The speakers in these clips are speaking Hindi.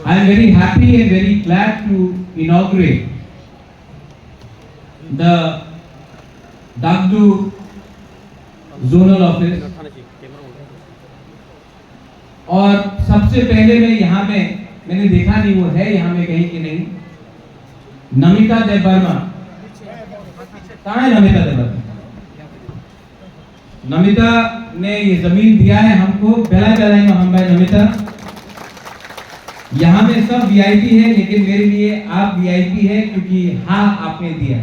I am very happy and very glad to inaugurate the Dagdu zonal office. और सबसे पहले मैं यहाँ में मैंने देखा नहीं वो है यहाँ में कहीं कि नहीं, नमिता देवर्मा कहाँ है? नमिता देवर्मा, नमिता ने ये जमीन दिया है हमको। पहला में हम भाई नमिता, यहाँ में सब वीआईपी है लेकिन मेरे लिए आप वीआईपी है क्योंकि हाँ आपने दिया,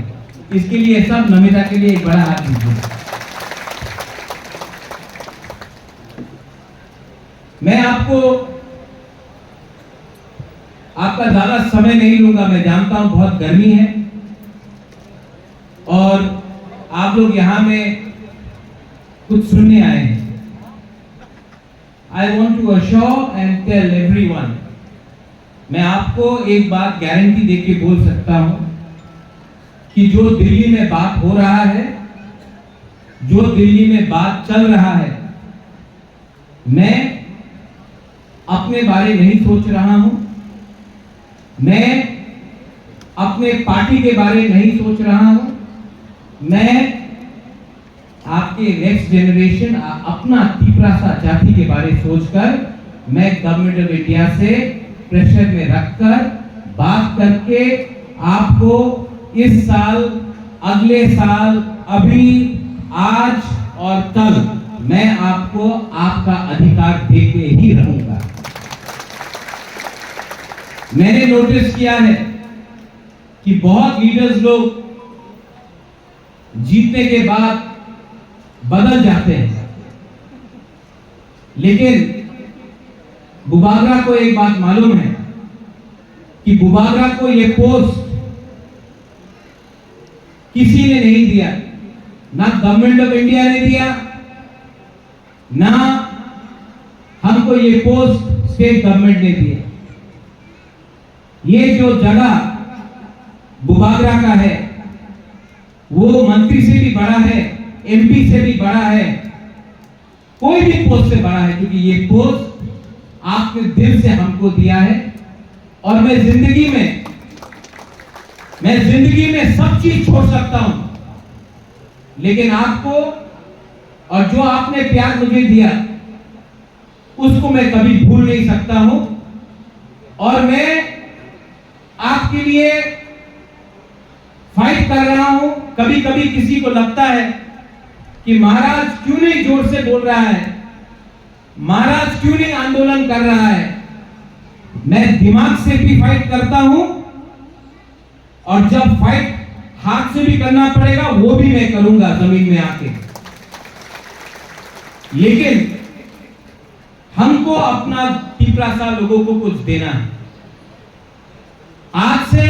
इसके लिए सब नमिता के लिए एक बड़ा हाथ दीजिए। मैं आपका ज्यादा समय नहीं लूंगा, मैं जानता हूं बहुत गर्मी है और आप लोग यहां में कुछ सुनने आए हैं। I want to assure and tell everyone, मैं आपको एक बात गारंटी देके बोल सकता हूं कि जो दिल्ली में बात हो रहा है, जो दिल्ली में बात चल रहा है, मैं अपने बारे नहीं सोच रहा हूं, मैं अपने पार्टी के बारे नहीं सोच रहा हूं, मैं आपके नेक्स्ट जनरेशन अपना तीसरा सा जाति के बारे सोचकर मैं गवर्नमेंट ऑफ इंडिया से प्रेशर में रखकर बात करके आपको इस साल, अगले साल, अभी, आज और कल मैं आपको आपका अधिकार देके ही रहूंगा। मैंने नोटिस किया है कि बहुत लीडर्स लोग जीतने के बाद बदल जाते हैं, लेकिन बुबागरा को एक बात मालूम है कि बुबागरा को यह पोस्ट किसी ने नहीं दिया, ना गवर्नमेंट ऑफ इंडिया ने दिया, ना हमको ये पोस्ट स्टेट गवर्नमेंट ने दिया। ये जो जगह बुबागरा का है वो मंत्री से भी बड़ा है, एमपी से भी बड़ा है, कोई भी पोस्ट से बड़ा है, क्योंकि ये पोस्ट आपने दिल से हमको दिया है। और मैं जिंदगी में सब चीज छोड़ सकता हूं, लेकिन आपको और जो आपने प्यार मुझे दिया उसको मैं कभी भूल नहीं सकता हूं। और मैं आपके लिए फाइट कर रहा हूं। कभी कभी किसी को लगता है कि महाराज क्यों नहीं जोर से बोल रहा है, महाराज क्यों नहीं आंदोलन कर रहा है। मैं दिमाग से भी फाइट करता हूं और जब फाइट हाथ से भी करना पड़ेगा वो भी मैं करूंगा जमीन में आके। लेकिन हमको अपना तीसरा सा लोगों को कुछ देना है। आज से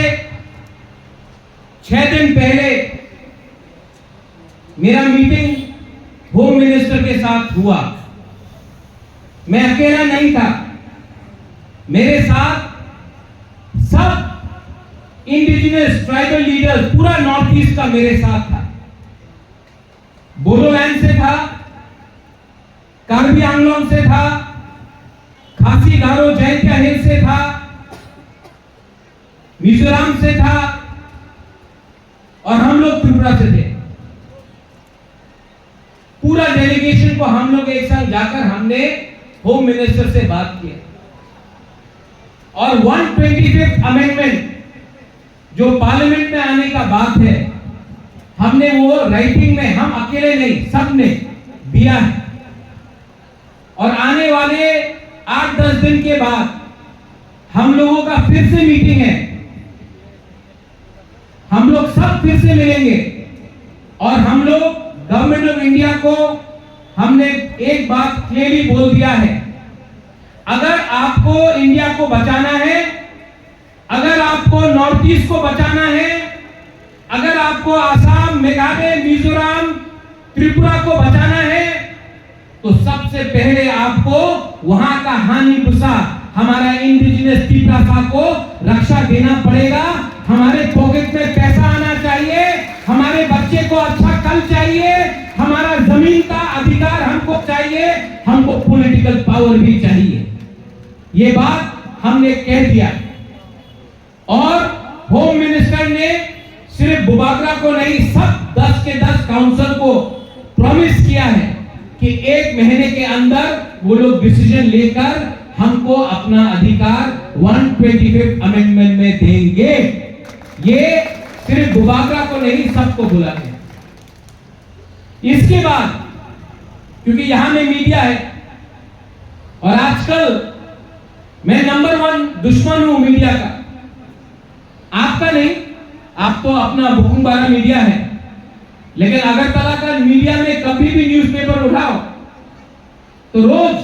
6 दिन पहले मेरा मीटिंग होम मिनिस्टर के साथ हुआ। मैं अकेला नहीं था, मेरे साथ सब इंडिजिनस ट्राइबल लीडर्स, पूरा नॉर्थ ईस्ट का मेरे साथ था। बोडोलैंड से था, कार्बी आंगलोंग से था, खासी गारो जैंतिया हिल से था, मिजोरम से था और हम लोग त्रिपुरा से थे। पूरा डेलीगेशन को हम लोग एक साथ जाकर हमने होम मिनिस्टर से बात किया और 125th अमेंडमेंट जो पार्लियामेंट में आने का बात है, हमने वो राइटिंग में, हम अकेले नहीं सबने दिया है। और आने वाले 8-10 दिन के बाद हम लोगों का फिर से मीटिंग है, हम लोग सब फिर से मिलेंगे और हम लोग गवर्नमेंट ऑफ इंडिया को हमने एक बात क्लियरली बोल दिया है, अगर आपको इंडिया को बचाना है, अगर आपको नॉर्थ ईस्ट को बचाना है, अगर आपको आसाम, मेघालय, मिजोरम, त्रिपुरा को बचाना है, तो सबसे पहले आपको वहां का हानि भूसा, हमारा इंडिजिनस तीसरा को रक्षा देना पड़ेगा। हमारे पॉकेट में पैसा आना चाहिए, हमारे बच्चे को अच्छा कल चाहिए, हमारा जमीन का अधिकार हमको चाहिए, हमको पॉलिटिकल पावर भी चाहिए। ये बात हमने कह दिया और होम मिनिस्टर ने सिर्फ बुबागरा को नहीं, सब 10 के 10 काउंसिल को प्रॉमिस किया है कि 1 महीने के अंदर वो लोग डिसीजन लेकर हमको अपना अधिकार 125th अमेंडमेंट में देंगे। ये सिर्फ बुबागरा को नहीं, सबको बुला है। इसके बाद क्योंकि यहां में मीडिया है और आजकल मैं नंबर 1 दुश्मन हूं मीडिया का, आपका नहीं, आप तो अपना बुकुंबारा मीडिया है, लेकिन अगरतला का मीडिया में कभी भी न्यूज़पेपर उठाओ तो रोज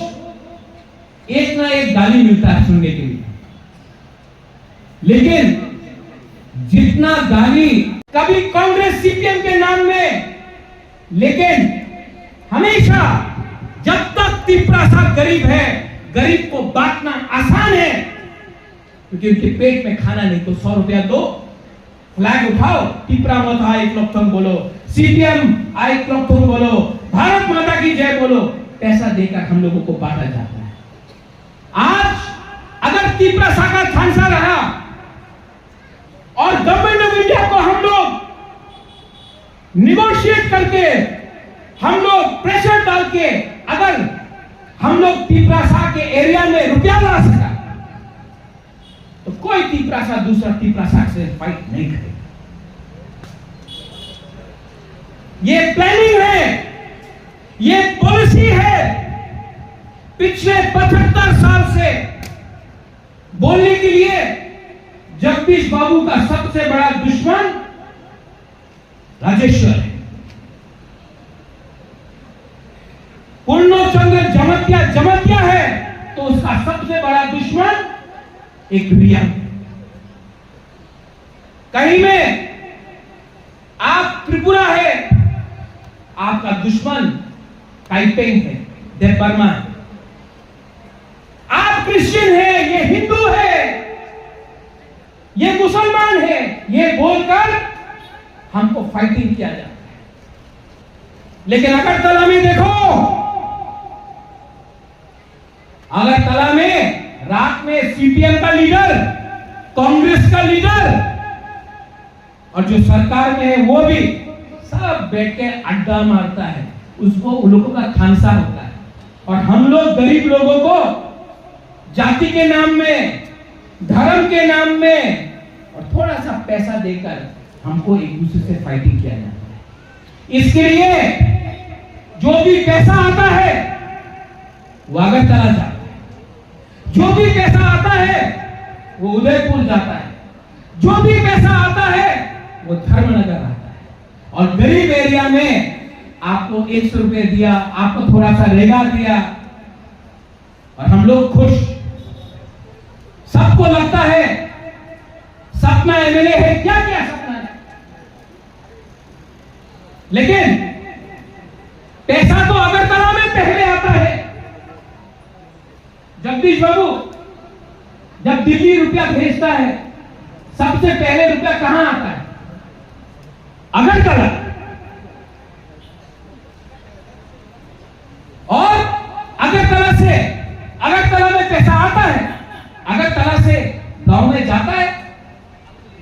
एक ना एक गाली मिलता है सुनने के लिए। लेकिन जितना गाली कभी कांग्रेस सीपीएम के नाम में, लेकिन हमेशा जब तक तिपरासा गरीब है, गरीब को बांटना आसान है क्योंकि उनके पेट में खाना नहीं, तो 100 रुपया दो, फ्लैग उठाओ, टिपरा मत आई क्लॉक्थम बोलो, सीपीएम आई क्लॉक्थम बोलो, भारत माता की जय बोलो, पैसा देकर हम लोगों को बांटा जाता है। आज अगर तिपरासा का झांसा रहा और गवर्नमेंट ऑफ इंडिया को हम लोग निगोशिएट करके, हम लोग प्रेशर डाल के अगर हम लोग तिपरासा के एरिया में रुपया ला सका तो कोई तिपरासा दूसरा तिपरासा से फाइट नहीं करेगा। ये प्लानिंग है, ये पॉलिसी है। पिछले 75 साल से बोलने के लिए जगदीश बाबू का सबसे बड़ा दुश्मन राजेश्वर है, पूर्णचंद्र जमतिया है तो उसका सबसे बड़ा दुश्मन एक रिया। कहीं में आप त्रिपुरा है, आपका दुश्मन काइपेंग है, देव बर्मा है। आप क्रिश्चियन है, ये हिंदू है, ये मुसलमान है, ये बोलकर हमको फाइटिंग किया जाता है। लेकिन अगरतला में देखो, अगरतला में रात में सीपीएम का लीडर, कांग्रेस का लीडर और जो सरकार में है वो भी सब बैठ के अड्डा मारता है, उसको उन लोगों का खानसा होता है। और हम लोग गरीब लोगों को जाति के नाम में, धर्म के नाम में और थोड़ा सा पैसा देकर हमको एक दूसरे से फाइटिंग किया जाता है। इसके लिए जो भी पैसा आता है वो अगरतला जाता है, जो भी पैसा आता है वो उदयपुर जाता है, जो भी पैसा आता है वो धर्मनगर आता है। और गरीब एरिया में आपको 100 रुपए दिया, आपको थोड़ा सा रेगा दिया और हम लोग खुश। सबको लगता है सपना एमएलए है, क्या क्या सपना है, लेकिन पैसा तो अगरतला में पहले आता है। जगदीश बाबू जब दिल्ली रुपया भेजता है, सबसे पहले रुपया कहां आता है? अगरतला। और अगरतला में पैसा आता है, अगरतला से गांव में जाता है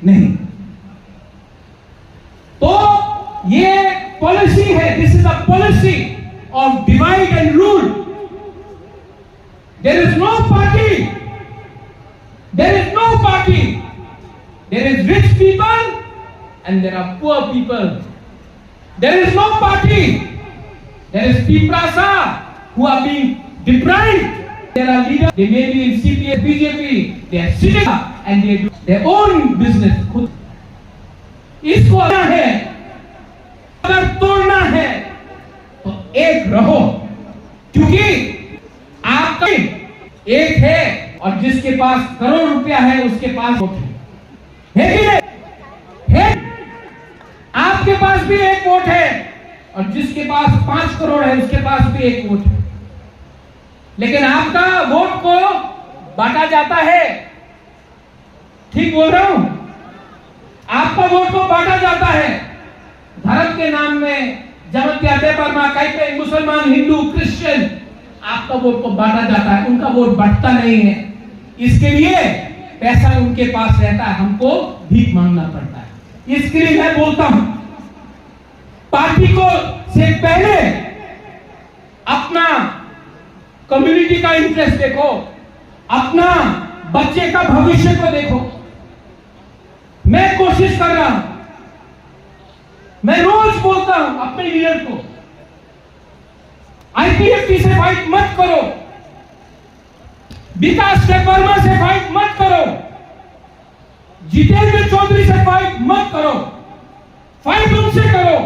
नहीं। तो ये पॉलिसी है, this is a policy of divide and rule. There is no party. There is no party. There is rich people and there are poor people. There is no party. There is Tiprasa who are being deprived. There are leaders. They may be in CPA, BJP. They are sitting and they do their own business. इसको आना है, अगर तोड़ना है तो एक रहो, क्योंकि आपका एक है और जिसके पास करोड़ रुपया है उसके पास वोट है कि नहीं? है। आपके पास भी एक वोट है और जिसके पास 5 करोड़ है उसके पास भी एक वोट है। लेकिन आपका वोट को बांटा जाता है, ठीक बोल रहा हूं? आपका वोट को बांटा जाता है धर्म के नाम में, जमतिया, देवबर्मा, काइपे, मुसलमान, हिंदू, क्रिश्चियन, आपका वोट को बांटा जाता है, उनका वोट बढ़ता नहीं है। इसके लिए पैसा उनके पास रहता है, हमको भीख मांगना पड़ता है। इसके लिए मैं बोलता हूं, पार्टी को से पहले अपना कम्युनिटी का इंटरेस्ट देखो, अपना बच्चे का भविष्य को देखो। मैं कोशिश कर रहा हूं, मैं रोज बोलता हूं अपने लीडर को, आईपीएफटी से फाइट मत करो, विकास वर्मा से फाइट मत करो, जितेंद्र चौधरी से फाइट मत करो, फाइट उनसे करो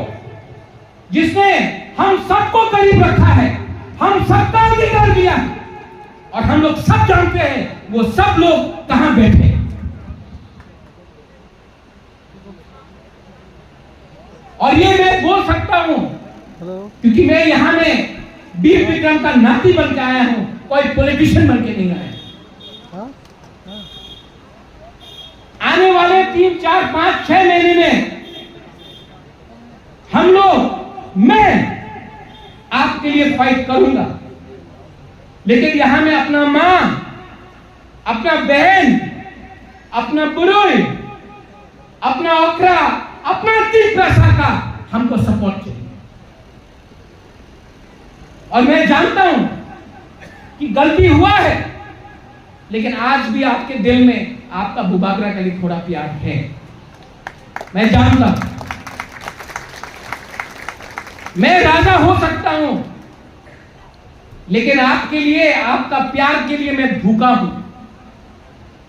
जिसने हम सबको करीब रखा है, हम सबका अधिकार दिया है, और हम लोग सब जानते हैं वो सब लोग कहां बैठे हैं। और ये मैं बोल सकता हूं क्योंकि मैं यहां में वीर विक्रम का नाती बन के आया हूं, कोई पॉलिटिशियन बन के नहीं आया। आने वाले 3, 4, 5, 6 महीने में हम लोग, मैं आपके लिए फाइट करूंगा, लेकिन यहां में अपना मां, अपना बहन, अपना बुरोई, अपना ओखरा, अपना तीसरा का हमको सपोर्ट चाहिए। और मैं जानता हूं कि गलती हुआ है, लेकिन आज भी आपके दिल में आपका बुबागरा के लिए थोड़ा प्यार है, मैं जानता हूं। मैं राजा हो सकता हूं, लेकिन आपके लिए, आपका प्यार के लिए मैं भूखा हूं,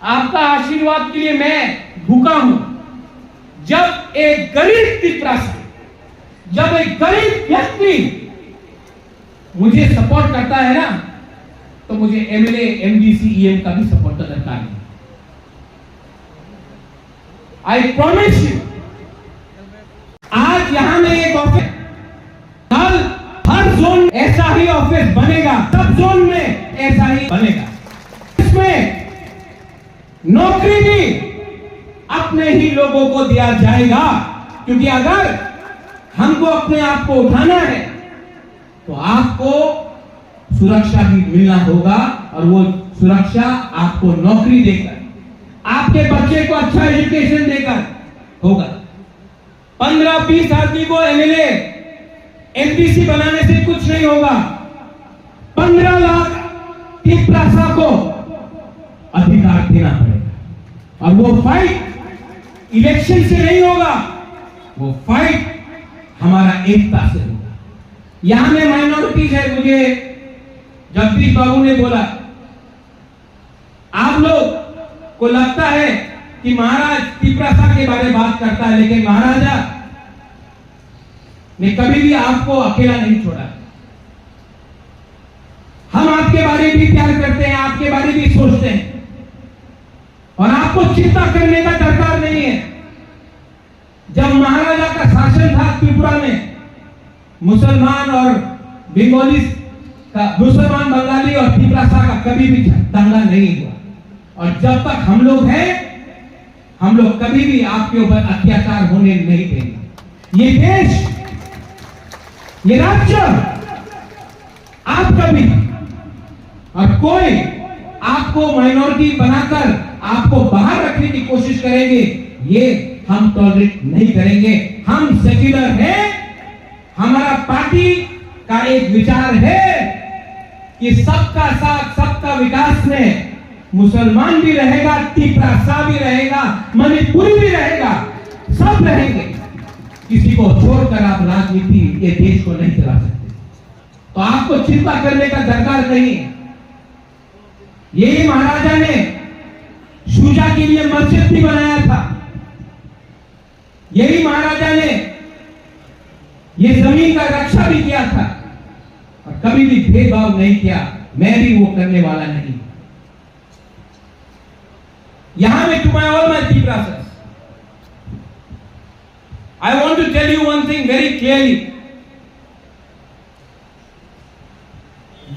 आपका आशीर्वाद के लिए मैं भूखा हूं। जब एक गरीब पिपरासी, जब एक गरीब व्यक्ति मुझे सपोर्ट करता है ना, तो मुझे एमएलए, एमडीसी, ईएम का भी सपोर्ट दरकार है। आई प्रॉमिस यू, आज यहां में एक ऑफिस, कल हर जोन ऐसा ही ऑफिस बनेगा, सब जोन में ऐसा ही बनेगा। इसमें नौकरी भी अपने ही लोगों को दिया जाएगा, क्योंकि अगर हमको अपने आप को उठाना है तो आपको सुरक्षा भी मिलना होगा, और वो सुरक्षा आपको नौकरी देकर, आपके बच्चे को अच्छा एजुकेशन देकर होगा। 15-20 आदमी को एमएलए, एमडीसी बनाने से कुछ नहीं होगा। 15 लाख तिपरासा को अधिकार देना पड़ेगा, और वो फाइट इलेक्शन से नहीं होगा, वो फाइट हमारा एकता से होगा। यहां में माइनॉरिटीज है, मुझे जगदीश बाबू ने बोला, आप लोग को लगता है कि महाराज तिपरासा के बारे में बात करता है, लेकिन महाराजा ने कभी भी आपको अकेला नहीं छोड़ा। हम आपके बारे में भी प्यार करते हैं, आपके बारे में भी सोचते हैं, और आपको चिंता करने का दरकार नहीं है। जब महाराजा का शासन था त्रिपुरा में, मुसलमान और बंगाली का, मुसलमान, बंगाली और तिपरासा का कभी भी दंगा नहीं हुआ, और जब तक हम लोग हैं, हम लोग कभी भी आपके ऊपर अत्याचार होने नहीं देंगे। ये देश, ये राज्य आपका भी, और कोई आपको माइनॉरिटी बनाकर आपको बाहर रखने की कोशिश करेंगे, ये हम टॉलरेट नहीं करेंगे। हम सेक्युलर हैं, हमारा पार्टी का एक विचार है कि सबका साथ, सबका विकास में मुसलमान भी रहेगा, तिपरासा भी रहेगा, मणिपुरी भी रहेगा, सब रहेंगे। किसी को छोड़कर आप राजनीति, ये देश को नहीं चला सकते। तो आपको चिंता करने का दरकार नहीं है। यही महाराजा ने शुजा के लिए मस्जिद भी बनाया था, यही महाराजा ने ये जमीन का रक्षा भी किया था, और कभी भी भेदभाव नहीं किया। मैं भी वो करने वाला नहीं। यहां में टू माय ऑल माय तिपरासas, I want to tell you one thing very clearly.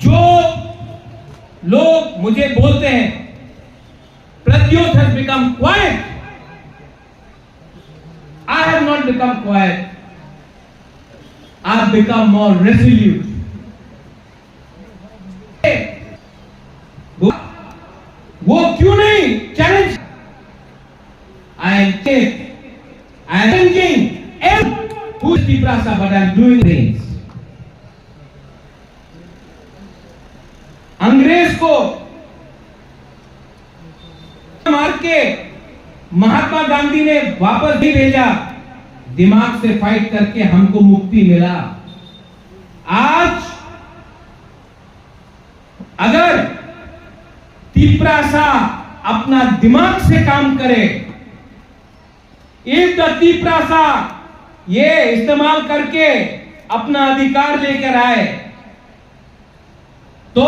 जो लोग मुझे बोलते हैं Pradyot has become quiet, I have not become quiet. I have become more resolute. वो क्यों नहीं challenge? I am challenging who is Tiprasa, but I am doing things. अंग्रेज को मार के महात्मा गांधी ने वापस नहीं भेजा, दिमाग से फाइट करके हमको मुक्ति मिला। आज अगर तिप्रासा अपना दिमाग से काम करे, इफ द तिप्रासा ये इस्तेमाल करके अपना अधिकार लेकर आए, तो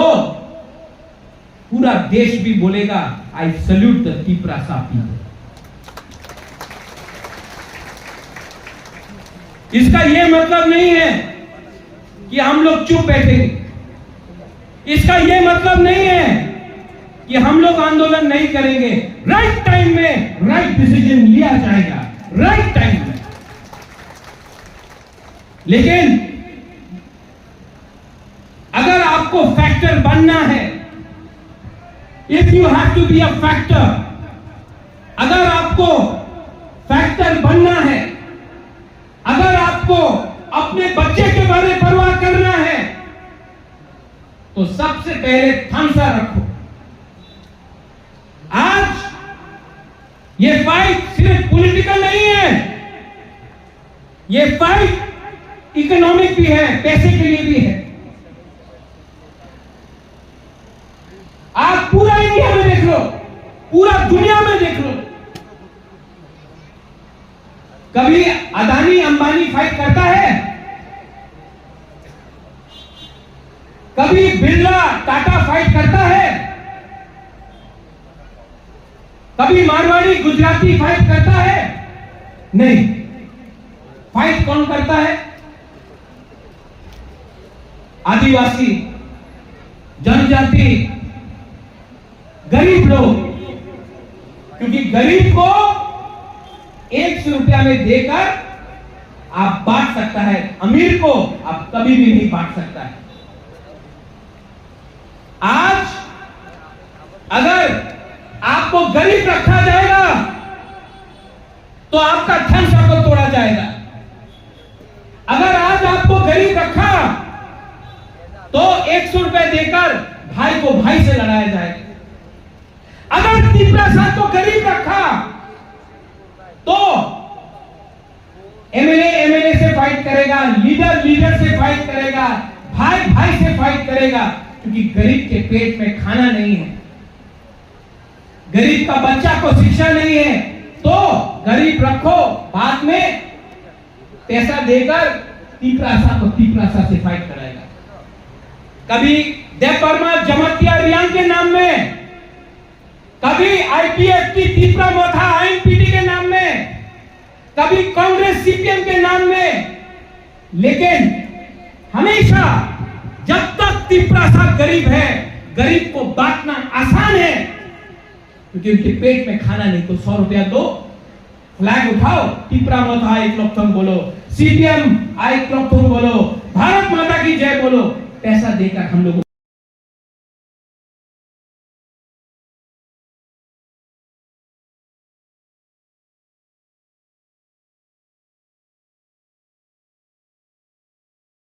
पूरा देश भी बोलेगा I salute the Tiprasa people. इसका यह मतलब नहीं है कि हम लोग चुप बैठेंगे। इसका यह मतलब नहीं है कि हम लोग आंदोलन नहीं करेंगे। राइट टाइम में राइट डिसीजन लिया जाएगा, राइट टाइम में। लेकिन अगर आपको फैक्टर बनना है, if you have to be a factor, अगर आपको फैक्टर बनना है, अगर आपको अपने बच्चे के बारे में परवाह करना है, तो सबसे पहले थामसा रखो। आज ये फाइट सिर्फ पॉलिटिकल नहीं है, ये फाइट इकोनॉमिक भी है, पैसे के लिए भी है। आप पूरा इंडिया में देख लो, पूरा दुनिया में देख लो, कभी अदानी अंबानी फाइट करता है? कभी बिरला टाटा फाइट करता है? कभी मारवाड़ी गुजराती फाइट करता है? नहीं। फाइट कौन करता है? आदिवासी, जनजाति, गरीब लोग। क्योंकि गरीब को 100 रुपया में देकर आप बांट सकता है, अमीर को आप कभी भी नहीं बांट सकता है। आज अगर आपको गरीब रखा जाएगा तो आपका थम्स अप को तोड़ा जाएगा। अगर आज आपको गरीब रखा तो 100 रुपए देकर भाई को भाई से लड़ाया जाएगा। अगर तिप्रासा को गरीब रखा तो एमएलए से फाइट करेगा, लीडर से फाइट करेगा, भाई से फाइट करेगा। क्योंकि गरीब के पेट में खाना नहीं है, गरीब का बच्चा को शिक्षा नहीं है, तो गरीब रखो, बाद में पैसा देकर तिप्रासा को तिप्रासा से फाइट कराएगा। कभी देवबर्मा जमातिया रियांग के नाम में, कभी आईपीएफटी तिप्रा मोथा आईएनपीटी के नाम में, कभी कांग्रेस सीपीएम के नाम में। लेकिन हमेशा जब तक तिप्रासा गरीब है, गरीब को बांटना आसान है, क्योंकि उनके पेट में खाना नहीं। तो 100 रुपया दो, फ्लैग उठाओ, तिप्रा मोथा आई क्लॉकथम बोलो, सीपीएम आई क्लॉकथम बोलो, भारत माता की जय बोलो, पैसा देकर हम लोग